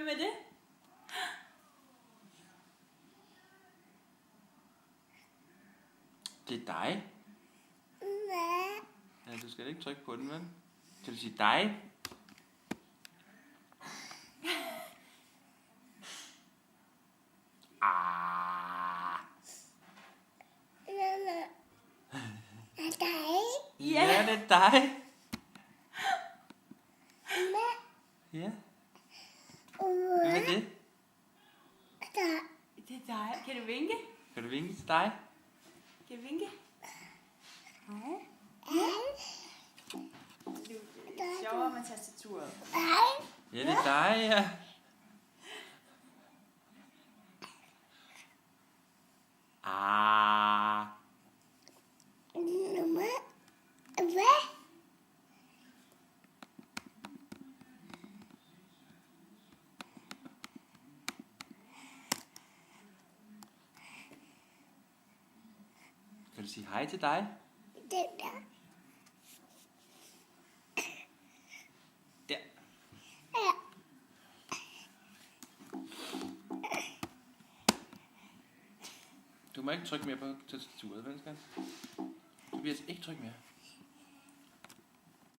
Hvem er det? Det er dig. Ja, du skal ikke trykke på den, vel? Kan du sige dig? Ah. Ja, det er dig. Ja. Hvem er det? Det er dig. Kan du vinke? Kan du vinke til dig? Kan du vinke? Det er sjovere med tastaturet. Ja, det er dig, ja. Ah. Kan du sige hej til dig? Der. Du må ikke trykke mere på tastaturet, vel, skat? Du bliver altså ikke trykke mere.